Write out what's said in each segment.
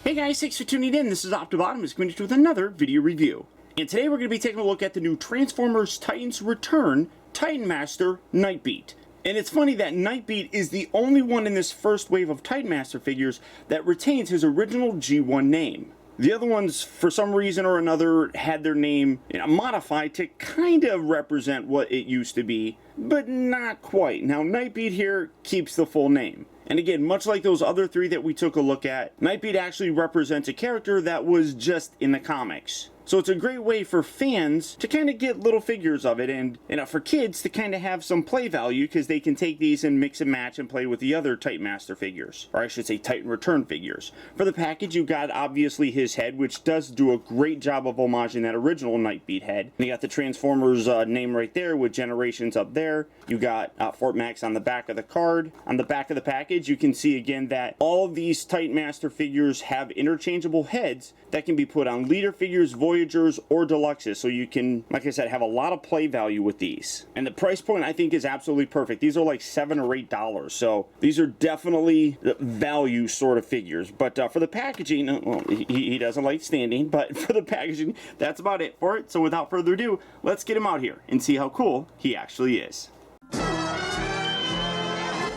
Hey guys, thanks for tuning in. This is optibotimus coming to you with another video review. And today we're going to be taking a look at the new Transformers Titans Return Titan Master Nightbeat. And it's funny that Nightbeat is the only one in this first wave of Titan Master figures that retains his original G1 name. The other ones, for some reason or another, had their name modified to kind of represent what it used to be, but not quite. Now, Nightbeat here keeps the full name. And again, much like those other three that we took a look at, Nightbeat actually represents a character that was just in the comics. So it's a great way for fans to kind of get little figures of it, and for kids to kind of have some play value, because they can take these and mix and match and play with the other Titan Master figures, or I should say Titan Return figures. For the package, you got obviously his head, which does do a great job of homaging that original Nightbeat head. And you got the Transformers name right there with Generations up there. You got Fort Max on the back of the card. On the back of the package, you can see again that all of these Titan Master figures have interchangeable heads that can be put on leader figures, Voyagers, or Deluxes, so you can, like I said, have a lot of play value with these. And the price point, I think, is absolutely perfect. These are like $7 or $8, so these are definitely value sort of figures. But for the packaging, well, he doesn't like standing, but for the packaging, that's about it for it. So without further ado, let's get him out here and see how cool he actually is.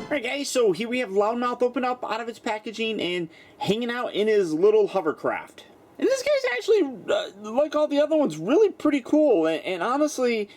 Alright guys, so here we have Loudmouth open up out of its packaging and hanging out in his little hovercraft. And this guy's actually, like all the other ones, really pretty cool. And honestly,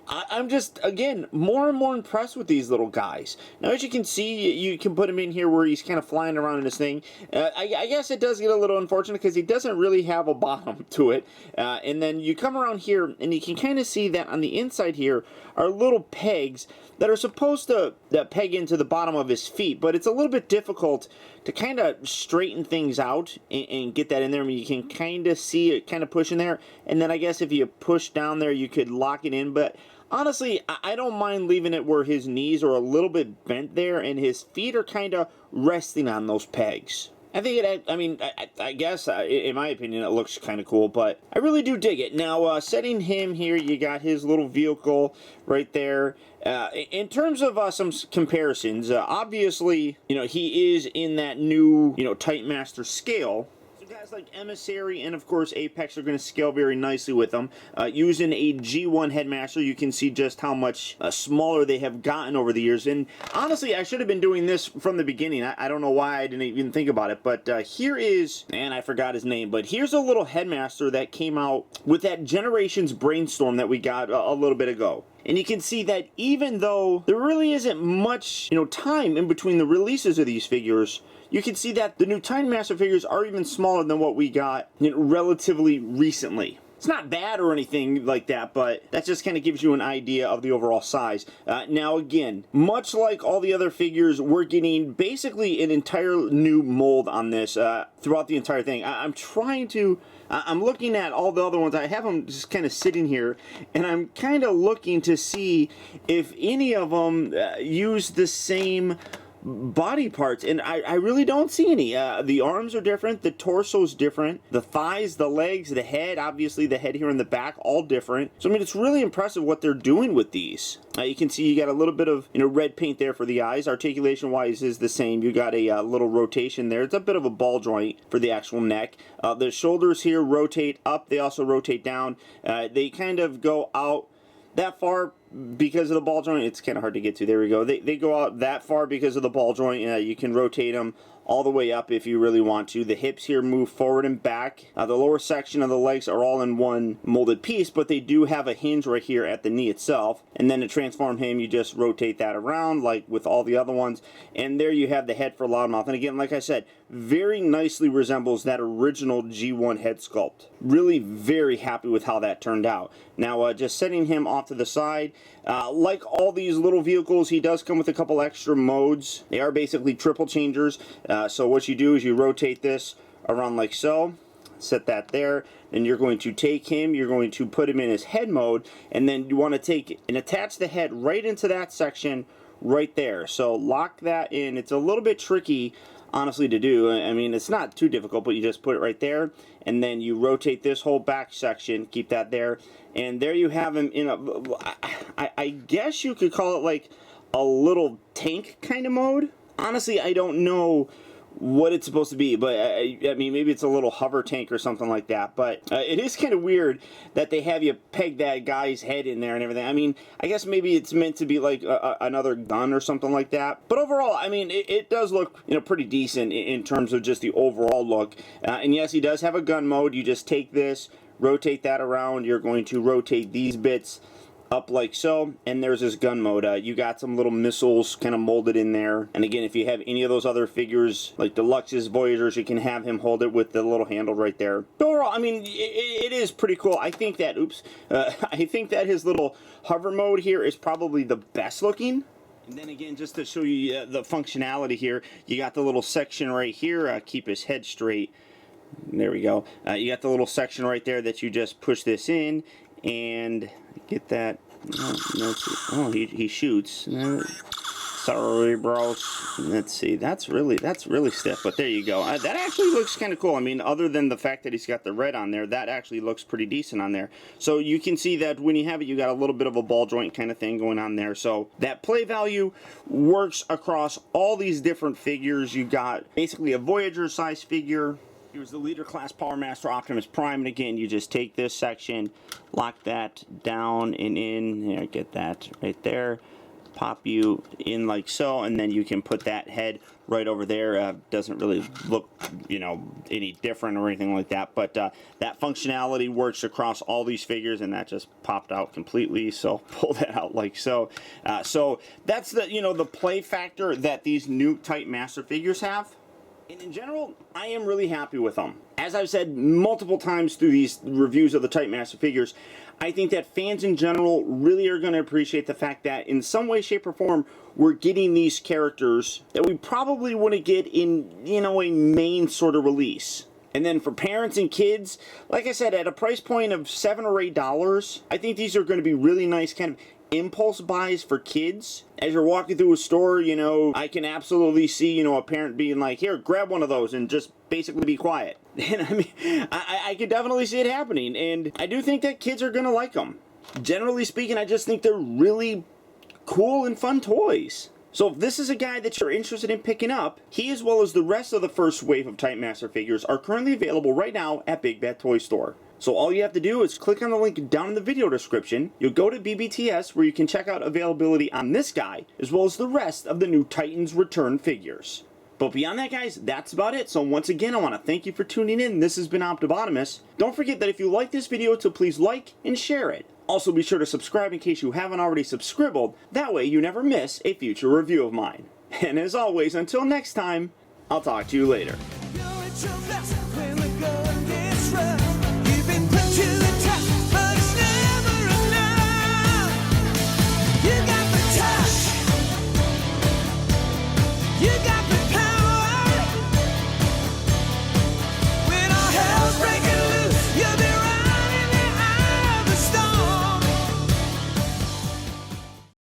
I'm just, again, more and more impressed with these little guys. Now, as you can see, you can put him in here where he's kind of flying around in this thing. I guess it does get a little unfortunate because he doesn't really have a bottom to it. And then you come around here, and you can kind of see that on the inside here are little pegs that are supposed to peg into the bottom of his feet. But it's a little bit difficult to kind of straighten things out and get that in there. I mean, you can kind of see it kind of pushing there. And then I guess if you push down there, you could lock it in. But honestly, I don't mind leaving it where his knees are a little bit bent there and his feet are kind of resting on those pegs. I think I guess, in my opinion, it looks kind of cool, but I really do dig it. Now, setting him here, you got his little vehicle right there. In terms of some comparisons, obviously, he is in that new, Titan Master scale. Guys like Emissary and of course Apex are going to scale very nicely with them. Using a G1 Headmaster, you can see just how much smaller they have gotten over the years. And honestly, I should have been doing this from the beginning. I don't know why I didn't even think about it. But here is, and I forgot his name, but here's a little Headmaster that came out with that Generations Brainstorm that we got a little bit ago. And you can see that even though there really isn't much, time in between the releases of these figures, you can see that the new Titan Master figures are even smaller than what we got relatively recently. It's not bad or anything like that, but that just kind of gives you an idea of the overall size. Now again, much like all the other figures, we're getting basically an entire new mold on this throughout the entire thing. I'm looking at all the other ones. I have them just kind of sitting here, and I'm kind of looking to see if any of them use the same body parts, and I really don't see any. The arms are different, the torso's different, the thighs, the legs, the head, obviously the head here in the back, all different. So I mean, it's really impressive what they're doing with these. You can see you got a little bit of red paint there for the eyes. Articulation wise is the same. You got a little rotation there. It's a bit of a ball joint for the actual neck. The shoulders here rotate up, they also rotate down. They kind of go out that far because of the ball joint. It's kind of hard to get to. There we go. They go out that far because of the ball joint. You can rotate them all the way up if you really want to. The hips here move forward and back. The lower section of the legs are all in one molded piece, but they do have a hinge right here at the knee itself. And then to transform him, you just rotate that around like with all the other ones. And there you have the head for Loudmouth. And again, like I said, very nicely resembles that original G1 head sculpt. Really very happy with how that turned out. Now, just setting him off to the side, like all these little vehicles, he does come with a couple extra modes. They are basically triple changers. So what you do is you rotate this around like so, set that there, then you're going to take him, you're going to put him in his head mode, and then you want to take and attach the head right into that section right there. So lock that in. It's a little bit tricky honestly, to do. I mean, it's not too difficult, but you just put it right there, and then you rotate this whole back section, keep that there, and there you have him in a, I guess you could call it like a little tank kind of mode. Honestly, I don't know what it's supposed to be, but I mean, maybe it's a little hover tank or something like that, but it is kind of weird that they have you peg that guy's head in there and everything. I mean, I guess maybe it's meant to be like another gun or something like that, but overall, I mean, it does look, you know, pretty decent in terms of just the overall look, and yes, he does have a gun mode. You just take this, rotate that around, you're going to rotate these bits up like so, and there's this gun mode. You got some little missiles kind of molded in there, and again, if you have any of those other figures like Deluxe's, Voyagers, you can have him hold it with the little handle right there. Overall, I mean, it is pretty cool. I think that, I think that his little hover mode here is probably the best looking. And then again, just to show you the functionality here, you got the little section right here, keep his head straight. There we go. You got the little section right there that you just push this in, and get that. Oh, he shoots. Sorry, bros. Let's see. That's really stiff. But there you go. That actually looks kind of cool. I mean, other than the fact that he's got the red on there, that actually looks pretty decent on there. So you can see that when you have it, you got a little bit of a ball joint kind of thing going on there. So that play value works across all these different figures. You got basically a Voyager size figure. Here's the Leader Class Power Master Optimus Prime, and again, you just take this section, lock that down and in, here, get that right there, pop you in like so, and then you can put that head right over there. Doesn't really look, you know, any different or anything like that, but that functionality works across all these figures, and that just popped out completely, so pull that out like so. So that's the, you know, the play factor that these new Titan Master figures have. And in general, I am really happy with them. As I've said multiple times through these reviews of the Titan Master figures, I think that fans in general really are going to appreciate the fact that in some way, shape, or form, we're getting these characters that we probably wouldn't get in, you know, a main sort of release. And then for parents and kids, like I said, at a price point of $7 or $8, I think these are going to be really nice kind of impulse buys for kids. As you're walking through a store, you know, I can absolutely see, you know, a parent being like, here, grab one of those and just basically be quiet. And I mean, I could definitely see it happening, and I do think that kids are going to like them. Generally speaking, I just think they're really cool and fun toys. So if this is a guy that you're interested in picking up, he as well as the rest of the first wave of Titan Master figures are currently available right now at Big Bad Toy Store. So all you have to do is click on the link down in the video description. You'll go to BBTS where you can check out availability on this guy as well as the rest of the new Titans Return figures. But beyond that, guys, that's about it. So once again, I want to thank you for tuning in. This has been Optibotimus. Don't forget that if you like this video, to please like and share it. Also, be sure to subscribe in case you haven't already subscribed. That way you never miss a future review of mine. And as always, until next time, I'll talk to you later.